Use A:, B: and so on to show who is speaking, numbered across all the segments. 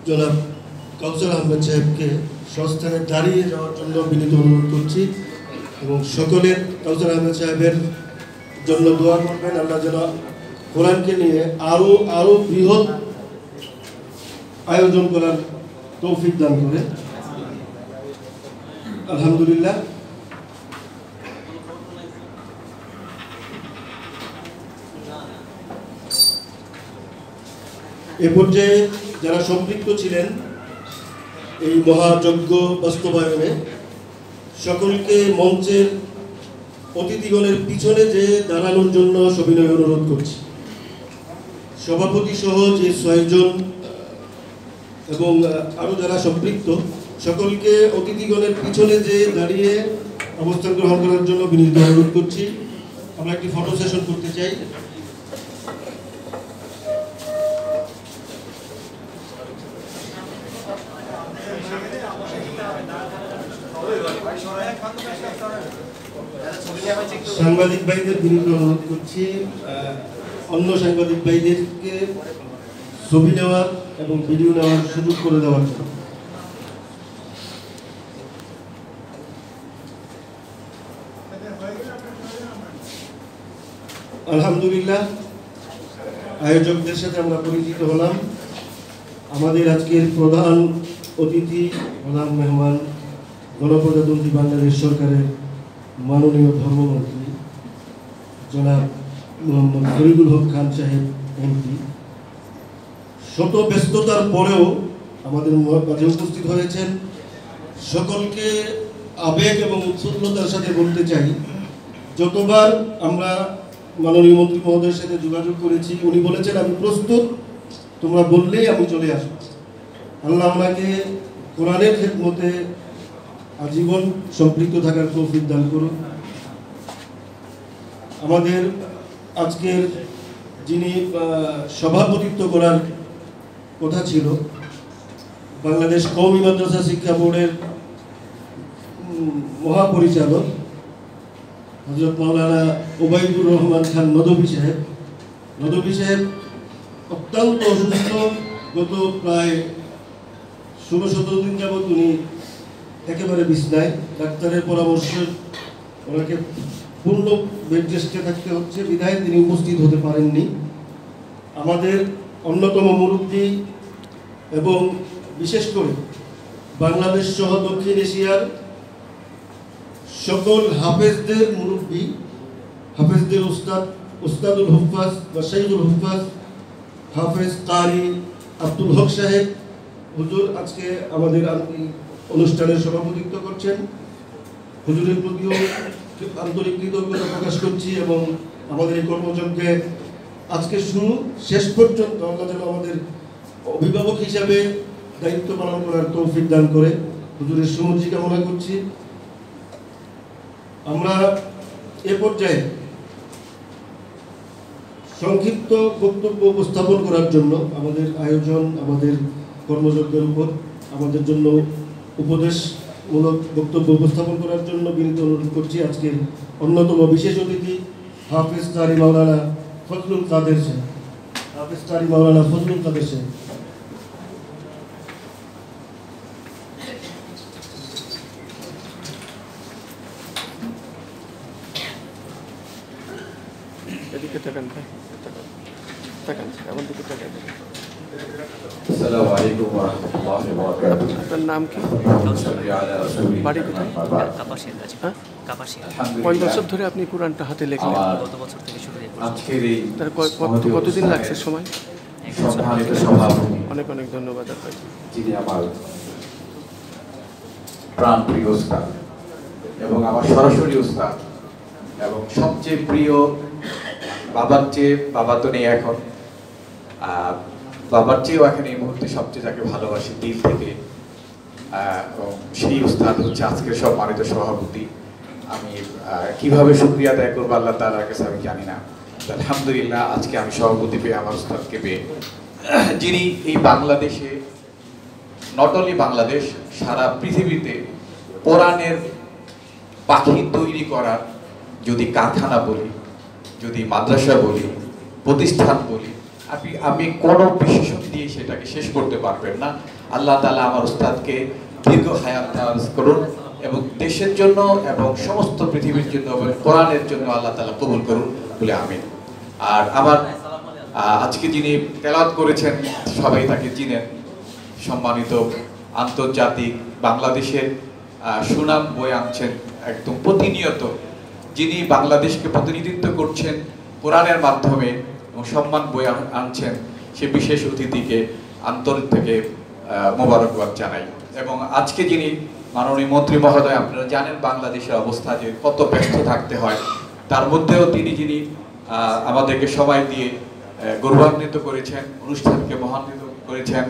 A: জনাব কাউসার আহমেদ সাহেবকে স্বস্থানে দাঁড়িয়ে যাওয়ার জন্য বিনীত অনুরোধ করছি এবং সকলের কাউসার আহমেদ সাহেবের জন্য দোয়া করবেন। আল্লাহ যেন কোরআনকে নিয়ে আরো বৃহৎ আয়োজন করার তৌফিক দান করে। আলহামদুলিল্লাহ। এ পর্যায়ে যারা সম্পৃক্ত ছিলেন এই মহাযজ্ঞ বাস্তবায়নে সকলকে মঞ্চের অতিথিগণের পিছনে যে দাঁড়ানোর জন্য সবিনয় অনুরোধ করছি। সভাপতি সহ যে ৬ জন এবং আরও যারা সম্পৃক্ত সকলকে অতিথিগণের পিছনে যে দাঁড়িয়ে অবস্থান গ্রহণ করার জন্য বিনীত অনুরোধ করছি। আমরা একটি ফটো সেশন করতে চাই। সাংবাদিক ভাইদের বিনীত অনুরোধ করছি অন্য সাংবাদিক ভাইদেরকে ছবি নেওয়ার এবং ভিডিও নেওয়ার সুযোগ করে দেওয়ার জন্য। আলহামদুলিল্লাহ, আয়োজকদের সাথে আমরা পরিচিত হলাম। আমাদের আজকের প্রধান অতিথি, প্রধান মেহমান, গণপ্রজাতন্ত্রী বাংলাদেশ সরকারের মাননীয় ধর্মমন্ত্রী জনাব মোহাম্মদ ফরিদুল হক খান সাহেব এমপি। শত ব্যস্ততার পরেও আমাদের মাঝে উপস্থিত হয়েছেন। সকলকে আবেগ এবং উৎফুল্লতার সাথে বলতে চাই, যতবার আমরা মাননীয় মন্ত্রী মহোদয়ের সাথে যোগাযোগ করেছি উনি বলেছেন আমি প্রস্তুত, তোমরা বললেই আমি চলে আসব। আল্লাহ আমাকে কোরআনের খেদমতে আজীবন সম্পৃক্ত থাকার তৌফিক দান করুন। আমাদের আজকের যিনি সভাপতিত্ব করার কথা ছিল, বাংলাদেশ কওমি মাদ্রাসা শিক্ষা বোর্ডের মহাপরিচালক হযরত মাওলানা ওবায়দুর রহমান খান নদভী সাহেব অত্যন্ত অসুস্থ। গত প্রায় ১৬-১৭ দিন যাবৎ উনি একেবারে বিছনায়। ডাক্তারের পরামর্শে ওনাকে পূর্ণ বেড রেস্টে থাকতে হচ্ছে, বিধায় তিনি উপস্থিত হতে পারেননি। আমাদের অন্যতম মুরব্বী এবং বিশেষ করে বাংলাদেশ সহ দক্ষিণ এশিয়ার সকল হাফেজদের মুরব্বী, হাফেজদের উস্তাদুল হুফাজ বা শাইখুল হুফাজ হাফেজ কারি আব্দুল হক সাহেব হুজুর আজকে আমাদের অনুষ্ঠানের সভাপতিত্ব করছেন। হুজুরের প্রতিও আন্তরিক কৃতজ্ঞতা প্রকাশ করছি এবং আমাদের এই কর্মযজ্ঞে আজকে শুরু শেষ পর্যন্ত আল্লাহ যেন আমাদের অভিভাবক হিসাবে দায়িত্ব পালন করার তৌফিক দান করে হুজুরের সুমর্জি কামনা করছি। আমরা এ পর্যায়ে সংক্ষিপ্ত বক্তব্য উপস্থাপন করার জন্য আমাদের আয়োজন, আমাদের কর্মযজ্ঞের উপর আমাদের জন্য উপদেশমূলক বক্তব্য উপস্থাপন করার জন্য বিনীত অনুরোধ করছি আজকের অন্যতম বিশেষ অতিথি হাফেজ কারি মাওলানা ফজলুল কাদের সাহেব। হাফেজ কারি মাওলানা ফজলুল কাদের সাহেব।
B: এদিকে তাকান ভাই, তাকান এমন দিকে তাকান।
C: আসসালামু আলাইকুম ওয়া রাহমাতুল্লাহি ওয়া বারাকাতুহু।
B: আপনার নাম কি? বাড়ি কোথায়?
D: কাপাসিয়ার কাছে। কাপাসিয়া।
B: কয় বছর ধরে আপনি কোরআনটা হাতে লেখলেন?
D: গত বছর থেকে শুরু হয়েছে।
C: আজকের এই
B: তার কতদিন লাগছে সময়?
C: সম্মানিত সভাপতি,
B: অনেক অনেক ধন্যবাদ আপনাকে।
C: যিনি আমার প্রাণ প্রিয় উস্তাদ এবং আমার সরাসরি উস্তাদ এবং সবচেয়ে প্রিয়, বাবা তো নেই এখন, বাবার চেয়েও এখন এই মুহূর্তে সবচেয়ে যাকে ভালোবাসি দিল থেকে, সেই উস্তাদ হচ্ছে আজকের সম্মানিত সভাপতি। আমি কিভাবে শুকরিয়া আদায় করবো আল্লাহ তাআলার কাছে আমি জানি না। আলহামদুলিল্লাহ আজকে আমি সভাপতি পেয়ে, আমার উস্তাদকে পেয়ে, যিনি এই বাংলাদেশে, নট অনলি বাংলাদেশ, সারা পৃথিবীতে কোরআনের পাখি তৈরি করার যদি কারখানা বলি, যদি মাদ্রাসা বলি, প্রতিষ্ঠান বলি, আমি কোনো বিশেষণ দিয়ে সেটাকে শেষ করতে পারবেন না। আল্লাহ তাআলা আমার উস্তাদকে দীর্ঘ হায়াত দারাজ করুন এবং দেশের জন্য এবং সমস্ত পৃথিবীর জন্য এবং কোরআনের জন্য আল্লাহ তাআলা কবুল করুন বলে আমিন। আর আমার আজকে যিনি তেলাওয়াত করেছেন সবাই তাকে চিনেন, সম্মানিত আন্তর্জাতিক বাংলাদেশের সুনাম বয়ে আনছেন একদম প্রতিনিয়ত, যিনি বাংলাদেশকে প্রতিনিধিত্ব করছেন কোরআনের মাধ্যমে এবং সম্মান বয়ে আনছেন, সে বিশেষ অতিথিকে আন্তর থেকে মোবারকবাদ জানাই। এবং আজকে যিনি মাননীয় মন্ত্রী মহোদয়, আপনারা জানেন বাংলাদেশের অবস্থা যে কত ব্যস্ত থাকতে হয়, তার মধ্যেও তিনি আমাদেরকে সময় দিয়ে গৌরবান্বিত করেছেন, অনুষ্ঠানকে মহান্বিত করেছেন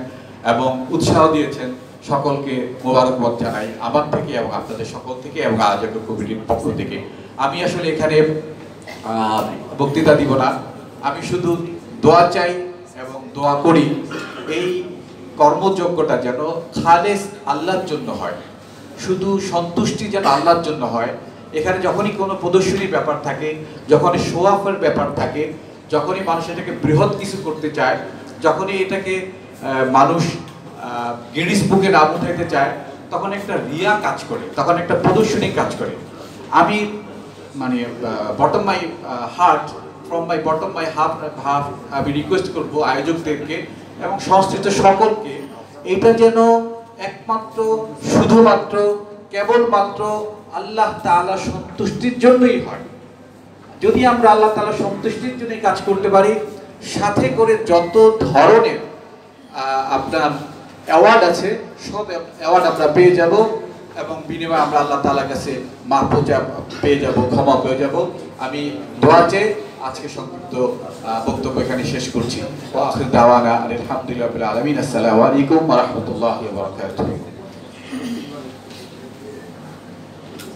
C: এবং উৎসাহ দিয়েছেন। সকলকে মোবারকবাদ জানাই আমার থেকে এবং আপনাদের সকল থেকে এবং আয়োজক কমিটির পক্ষ থেকে। আমি আসলে এখানে বক্তৃতা দিব না, আমি শুধু দোয়া চাই এবং দোয়া করি এই কর্মযোগ্যটা যেন খালেস আল্লাহর জন্য হয়, শুধু সন্তুষ্টি যেন আল্লাহর জন্য হয়। এখানে যখনই কোনো প্রদর্শনীর ব্যাপার থাকে, যখনই শো অফের ব্যাপার থাকে, যখনই মানুষ এটাকে বৃহৎ কিছু করতে চায়, যখনই এটাকে মানুষ গিনিস বুকে নাম উঠাইতে চায়, তখন একটা রিয়া কাজ করে, তখন একটা প্রদর্শনী কাজ করে। আমি মানে bottom my heart, from my bottom my half আমি রিকোয়েস্ট করবো আয়োজকদেরকে এবং সংশ্লিষ্ট সকলকে, এটা যেন একমাত্র শুধুমাত্র কেবলমাত্র আল্লাহ তাআলা সন্তুষ্টির জন্যই হয়। যদি আমরা আল্লাহ তাআলা সন্তুষ্টির জন্য কাজ করতে পারি, সাথে করে যত ধরনের আপনার অ্যাওয়ার্ড আছে সব অ্যাওয়ার্ড আমরা পেয়ে যাব এবং বিনিময়ে আমরা আল্লাহ তাআলার কাছে মাফ পেয়ে যাব, ক্ষমা পেয়ে যাব। আমি দোয়া চেয়ে আজকে সংক্ষিপ্ত বক্তব্য এখানে শেষ করছি। ওয়া আখির দাওয়ানা আলহামদুলিল্লাহি রাব্বিল আলামিন। আসসালামু আলাইকুম ওয়া রাহমাতুল্লাহি ওয়া বারাকাতুহু।